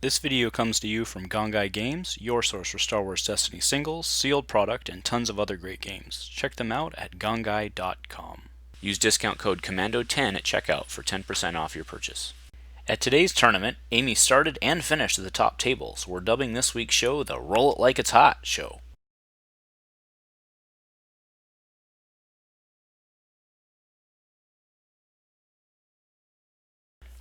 This video comes to you from Gongaii Games, your source for Star Wars Destiny singles, sealed product, and tons of other great games. Check them out at gongaii.com. Use discount code COMMANDO10 at checkout for 10% off your purchase. At today's tournament, Amy started and finished at the top table, so we're dubbing this week's show the Roll It Like It's Hot show.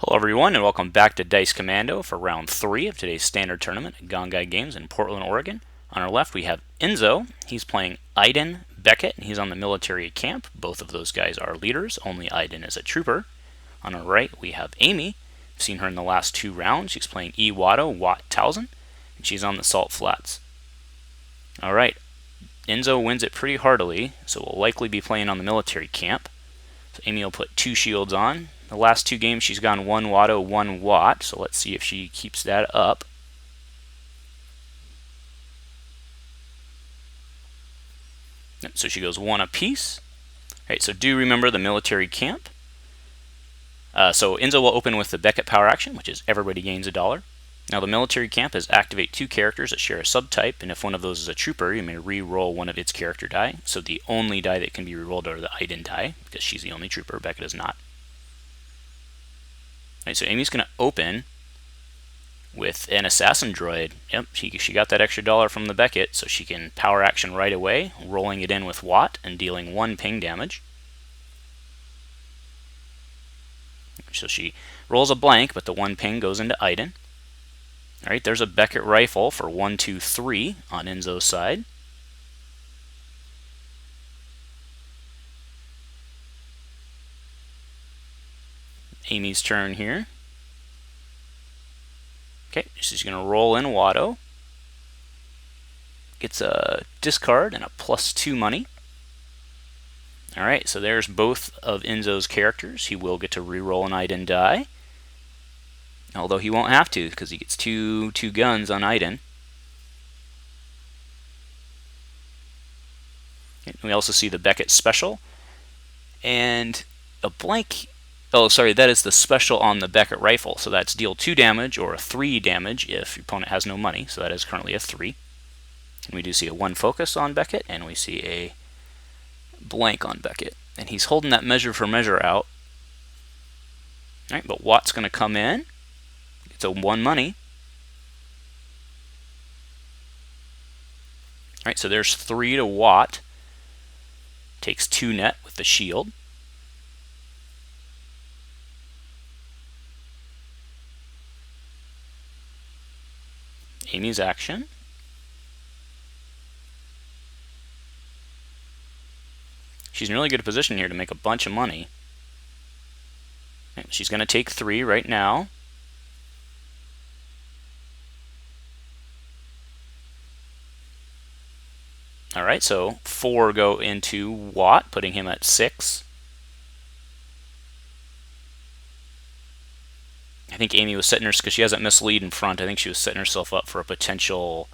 Hello everyone, and welcome back to Dice Commando for round 3 of today's standard tournament at Gongaii Games in Portland, Oregon. On our left we have Enzo. He's playing Iden, Beckett, and he's on the military camp. Both of those guys are leaders, only Iden is a trooper. On our right we have Amy. We've seen her in the last 2 rounds. She's playing eWatto, Talzin, and she's on the Salt Flats. Alright, Enzo wins it pretty heartily, so we'll likely be playing on the military camp. So Amy will put 2 shields on. The last 2 games she's gone 1 Watto, 1 Watt, so let's see if she keeps that up. So she goes 1 apiece. Alright, so do remember the military camp. So Enzo will open with the Beckett power action, which is everybody gains $1. Now the military camp is activate 2 characters that share a subtype, and if one of those is a trooper, you may re-roll one of its character die. So the only die that can be re-rolled are the Iden die, because she's the only trooper, Beckett is not. Right, so Amy's going to open with an assassin droid. Yep, she got that extra $1 from the Beckett, so she can power action right away, rolling it in with Watt and dealing 1 ping damage. So she rolls a blank, but the 1 ping goes into Iden. Alright, there's a Beckett rifle for 1, 2, 3 on Enzo's side. Amy's turn here. Okay, she's going to roll in Watto. Gets a discard and a +2 money. Alright, so there's both of Enzo's characters. He will get to re-roll an Iden die. Although he won't have to, because he gets two guns on Iden. Okay, we also see the Beckett special. And a blank... Oh, sorry, that is the special on the Beckett rifle. So that's deal 2 damage or a 3 damage if your opponent has no money. So that is currently a 3. And we do see a 1 focus on Beckett, and we see a blank on Beckett. And he's holding that measure for measure out. Alright, but Watt's going to come in. It's a 1 money. Alright, so there's 3 to Watt. Takes 2 net with the shield. Amy's action. She's in a really good position here to make a bunch of money. She's going to take 3 right now. Alright, so 4 go into Watt, putting him at 6. I think Amy was setting her, because she has that mislead in front, I think she was setting herself up for a potential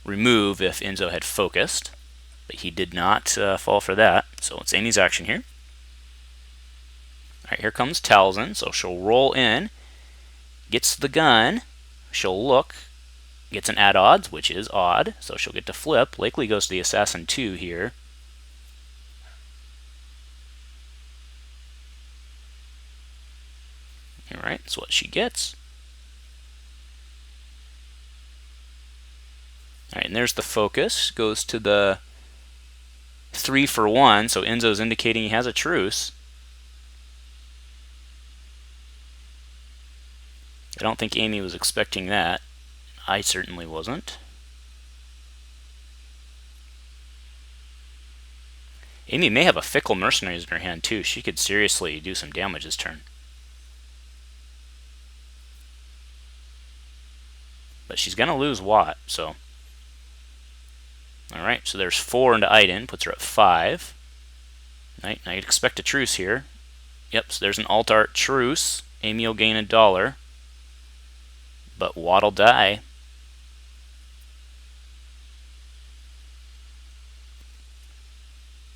remove if Enzo had focused. But he did not fall for that, so it's Amy's action here. Alright, here comes Talzin, so she'll roll in, gets the gun, she'll look, gets an add odds, which is odd, so she'll get to flip. Likely goes to the assassin 2 here. Alright, that's what she gets. Alright, and there's the focus. Goes to the 3 for 1, so Enzo's indicating he has a truce. I don't think Amy was expecting that. I certainly wasn't. Amy may have a fickle mercenaries in her hand too. She could seriously do some damage this turn. But she's going to lose Watt, so... Alright, so there's 4 into Iden, puts her at 5. Right, now you'd expect a truce here. Yep, so there's an alt-art truce. Amy will gain $1. But Watt will die.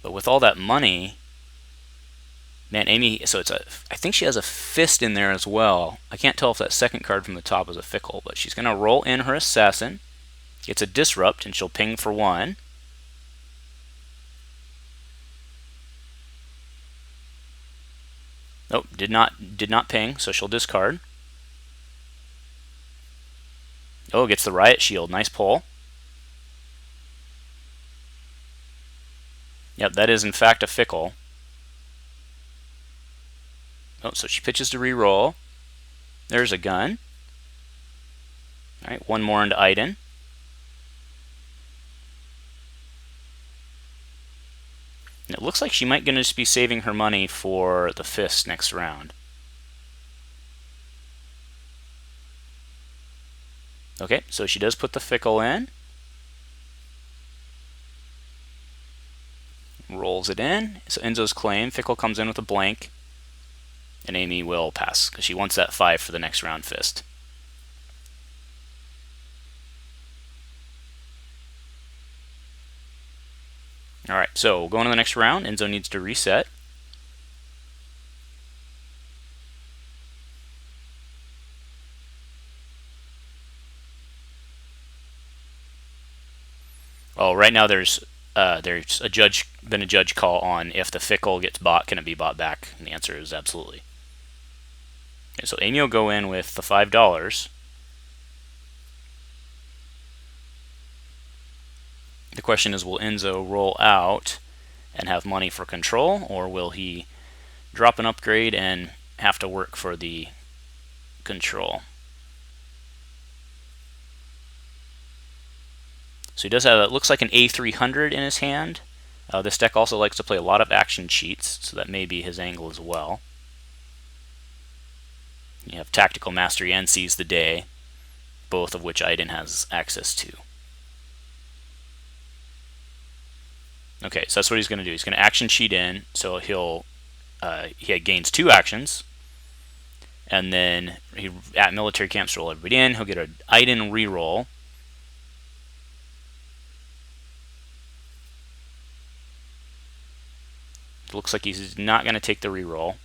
But with all that money, Man, Amy, so I think she has a fist in there as well. I can't tell if that second card from the top is a fickle, but she's going to roll in her assassin. Gets a disrupt, and she'll ping for 1. Nope, did not ping, so she'll discard. Oh, gets the riot shield. Nice pull. Yep, that is in fact a fickle. Oh, so she pitches to re-roll. There's a gun. All right, 1 more into Iden. And it looks like she might gonna just be saving her money for the fist next round. Okay, so she does put the fickle in. Rolls it in. So Enzo's claim. Fickle comes in with a blank. And Amy will pass, because she wants that 5 for the next round fist. Alright, so going to the next round. Enzo needs to reset. Oh, right now there's a judge call on if the fickle gets bought, can it be bought back? And the answer is absolutely. Okay, so Amy will go in with the $5. The question is, will Enzo roll out and have money for control, or will he drop an upgrade and have to work for the control? So he does have, it looks like an A300 in his hand. This deck also likes to play a lot of action cheats, so that may be his angle as well. You have Tactical Mastery and Seize the Day, both of which Iden has access to. Okay, so that's what he's going to do. He's going to action cheat in, so he gains 2 actions, and then at military camps roll everybody in. He'll get an Iden reroll. It looks like he's not going to take the reroll.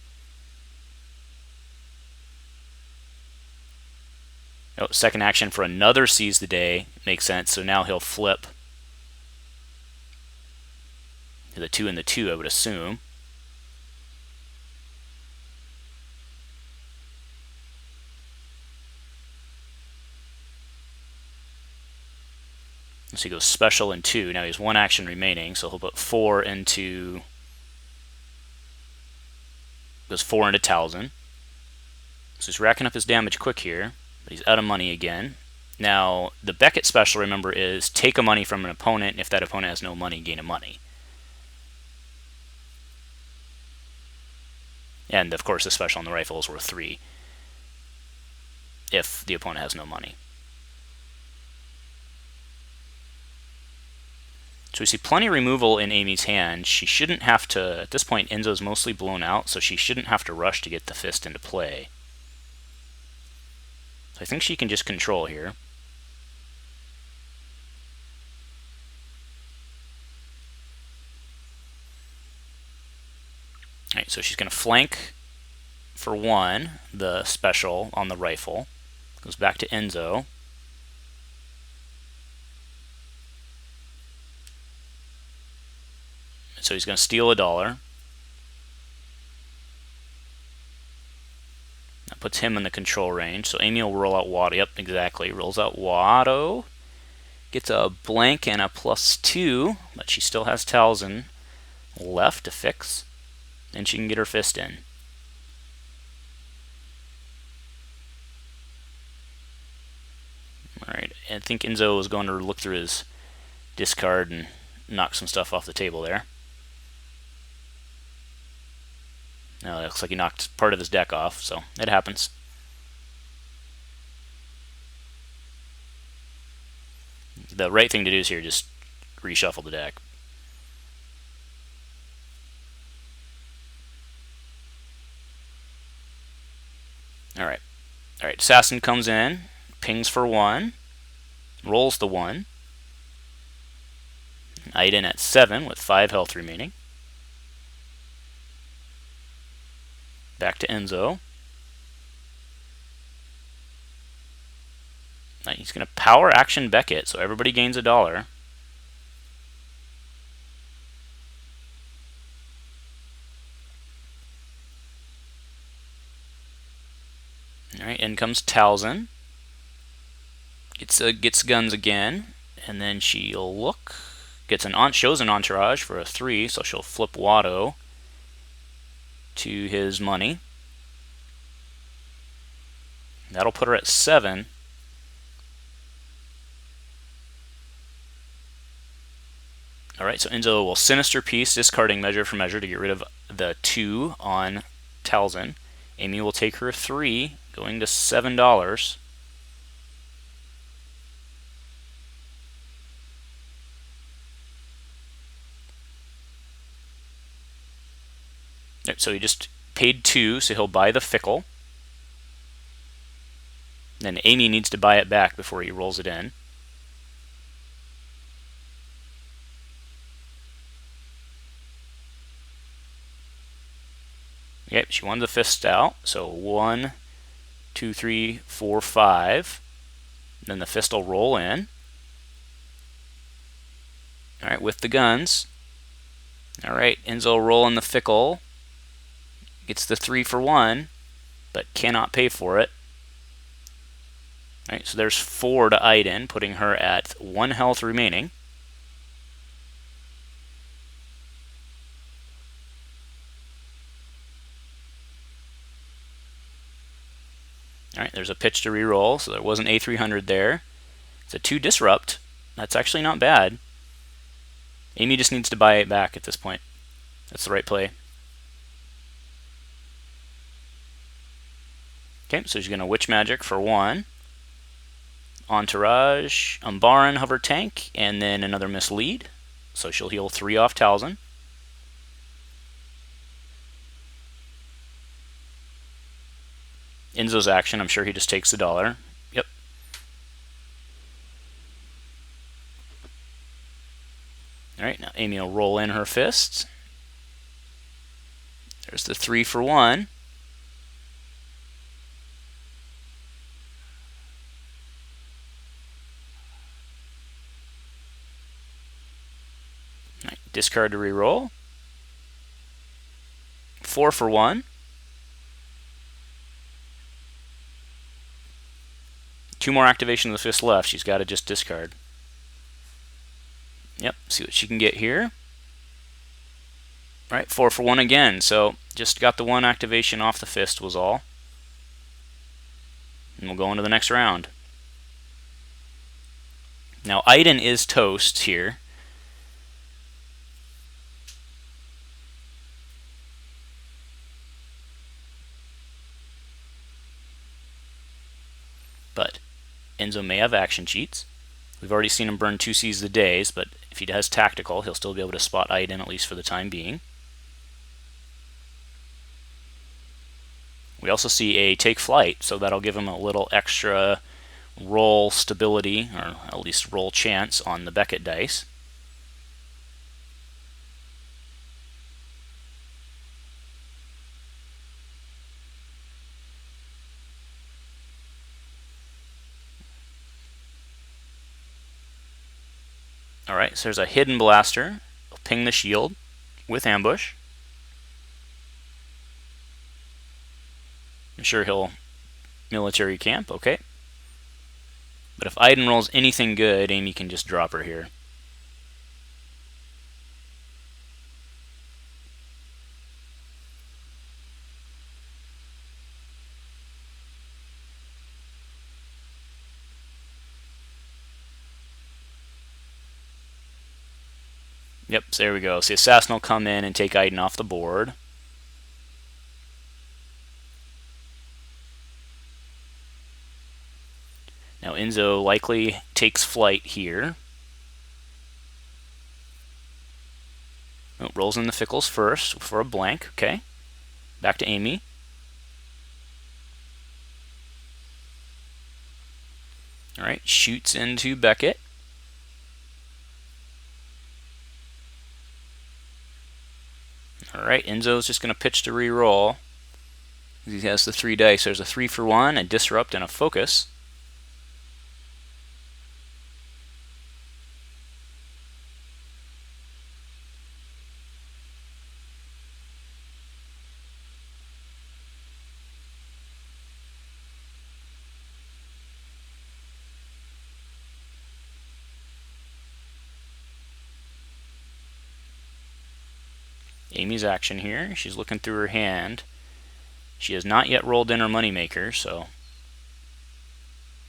Oh, second action for another Seize the Day makes sense. So now he'll flip to the 2 and the 2, I would assume. So he goes special in 2. Now he has 1 action remaining, so he'll put 4 into. Goes 4 into Talzin. So he's racking up his damage quick here, but he's out of money again. Now, the Beckett special, remember, is take a money from an opponent, and if that opponent has no money, gain a money. And, of course, the special on the rifle is worth 3 if the opponent has no money. So we see plenty of removal in Amy's hand. She shouldn't have to, at this point, Enzo's mostly blown out, so she shouldn't have to rush to get the fist into play. So I think she can just control here. Alright, so she's going to flank for 1, the special on the rifle. Goes back to Enzo. So he's going to steal $1. That puts him in the control range. So Amy will roll out eWatto. Yep, exactly. Rolls out eWatto. Gets a blank and a +2, but she still has Talzin left to fix. And she can get her fist in. Alright, I think Enzo is going to look through his discard and knock some stuff off the table there. No, it looks like he knocked part of his deck off, so it happens. The right thing to do is here, just reshuffle the deck. Alright. Alright, Assassin comes in, pings for 1, rolls the 1. Iden at 7 with 5 health remaining. Back to Enzo. Now he's going to power action Beckett, so everybody gains $1. Alright, in comes Talzin. Gets guns again, and then she'll look. Shows an entourage for a 3, so she'll flip Watto to his money. That'll put her at 7. Alright, so Enzo will Sinister Piece, discarding measure for measure to get rid of the 2 on Talzin. Amy will take her 3, going to $7. So he just paid 2, so he'll buy the Fickle. Then Amy needs to buy it back before he rolls it in. Okay, she won the fist out, so 1, 2, 3, 4, 5. Then the fist will roll in. Alright, with the guns. Alright, Enzo rolling the Fickle. Gets the 3 for 1, but cannot pay for it. Alright, so there's 4 to Iden, putting her at 1 health remaining. Alright, there's a pitch to reroll, so there was an A300 there. It's a 2 disrupt. That's actually not bad. Amy just needs to buy it back at this point. That's the right play. Okay, so she's going to Witch Magic for 1. Entourage, Umbaran, Hover Tank, and then another Mislead. So she'll heal 3 off Talzin. Enzo's action, I'm sure he just takes the $1. Yep. Alright, now Amy will roll in her fists. There's the 3 for 1. Right, discard to reroll. 4 for 1. 2 more activation of the fist left. She's got to just discard. Yep, see what she can get here. Right, 4 for 1 again. So just got the 1 activation off the fist was all. And we'll go into the next round. Now Iden is toast here. But Enzo may have action cheats. We've already seen him burn 2 Seize the Days, but if he has tactical, he'll still be able to spot Iden, at least for the time being. We also see a Take Flight, so that'll give him a little extra roll stability, or at least roll chance on the Beckett dice. Alright, so there's a Hidden Blaster. I'll ping the shield with Ambush. I'm sure he'll military camp, okay. But if Iden rolls anything good, Amy can just drop her here. Yep, so there we go. So the Assassin will come in and take Iden off the board. Now Enzo likely takes flight here. Oh, rolls in the Fickles first for a blank, okay. Back to Amy. Alright, shoots into Beckett. Alright, Enzo's just going to pitch to re-roll. He has the 3 dice. There's a 3 for 1, a disrupt, and a focus. Amy's action here. She's looking through her hand. She has not yet rolled in her moneymaker, so...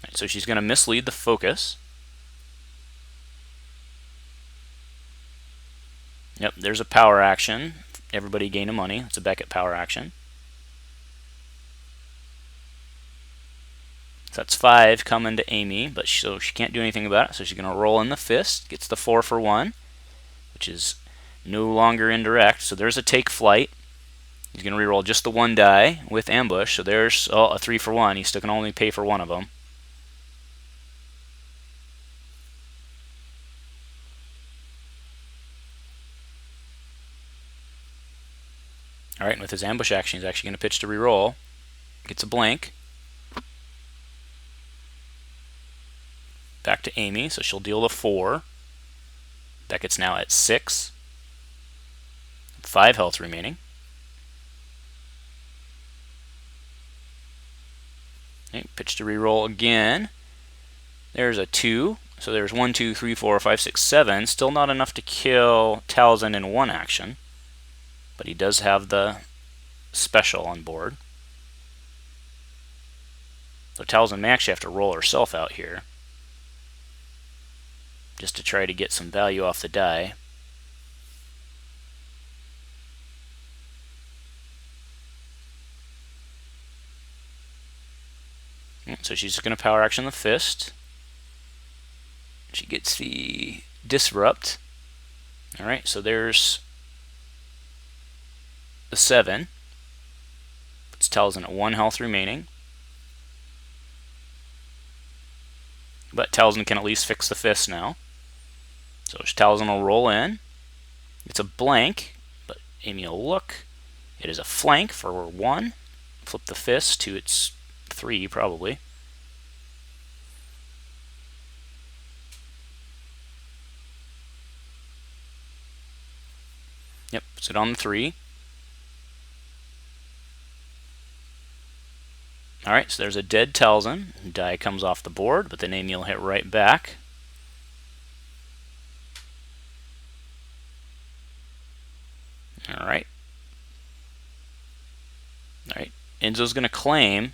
Right, so she's going to mislead the focus. Yep, there's a power action. Everybody gain a money. It's a Beckett power action. So that's 5 coming to Amy, but so she can't do anything about it, so she's going to roll in the fist. Gets the 4 for 1, which is no longer indirect. So there's a take flight. He's going to reroll just the 1 die with ambush. So there's a 3 for 1. He still can only pay for 1 of them. Alright, and with his ambush action, he's actually going to pitch to reroll. Gets a blank. Back to Amy, so she'll deal the 4. Beckett's now at 6. 5 health remaining. Okay, pitch to reroll again. There's a 2. So there's 1, 2, 3, 4, 5, 6, 7. Still not enough to kill Talzin in 1 action. But he does have the special on board. So Talzin may actually have to roll herself out here, just to try to get some value off the die. So she's just going to power action the fist. She gets the disrupt. Alright, so there's the 7. Puts Talzin at 1 health remaining. But Talzin can at least fix the fist now. So Talzin will roll in. It's a blank, but Amy will look. It is a flank for 1. Flip the fist to its 3, probably. Yep, puts it on the 3. Alright, so there's a dead Talzin. Die comes off the board, but then Amy will hit right back. Alright. Alright, Enzo's going to claim.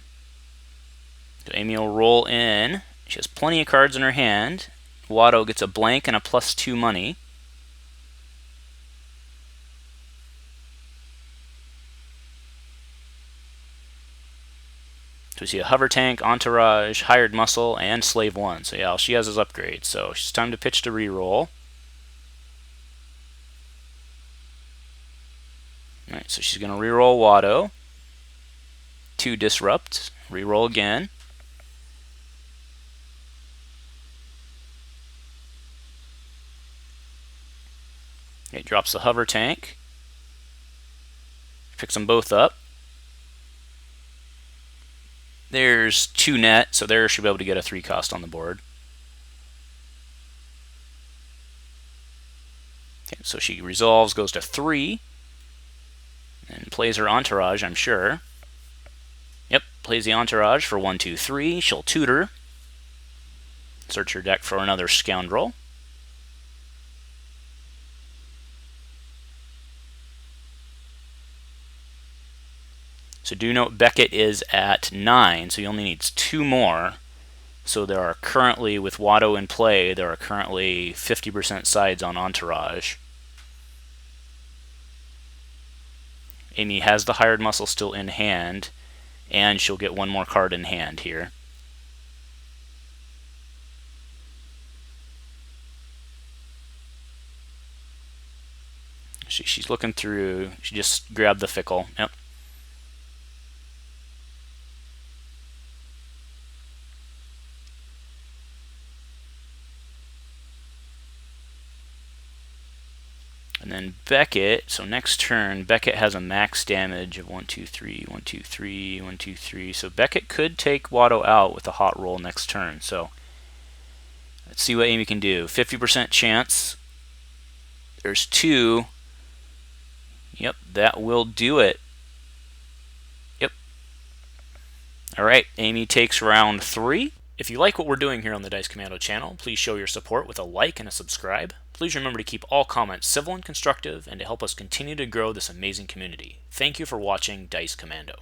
So Amy will roll in. She has plenty of cards in her hand. eWatto gets a blank and a +2 money. So we see a hover tank, entourage, hired muscle, and slave 1. So yeah, all she has is upgrades. So it's time to pitch to reroll. Alright, so she's going to reroll eWatto. 2 disrupt. Reroll again. Okay, drops the hover tank. Picks them both up. There's 2 net, so there she'll be able to get a 3 cost on the board. Okay, so she resolves, goes to 3, and plays her entourage, I'm sure. Yep, plays the entourage for 1, 2, 3. She'll tutor. Search her deck for another scoundrel. So do note Beckett is at 9, so he only needs 2 more. So there are currently, with eWatto in play, there are currently 50% sides on entourage. Amy has the hired muscle still in hand, and she'll get 1 more card in hand here. She's looking through. She just grabbed the fickle. Yep. And then then Beckett, so next turn, Beckett has a max damage of 1, 2, 3, 1, 2, 3, 1, 2, 3. So Beckett could take Watto out with a hot roll next turn. So let's see what Amy can do. 50% chance. There's 2. Yep, that will do it. Yep. All right, Amy takes round 3. If you like what we're doing here on the Dice Commando channel, please show your support with a like and a subscribe. Please remember to keep all comments civil and constructive and to help us continue to grow this amazing community. Thank you for watching Dice Commando.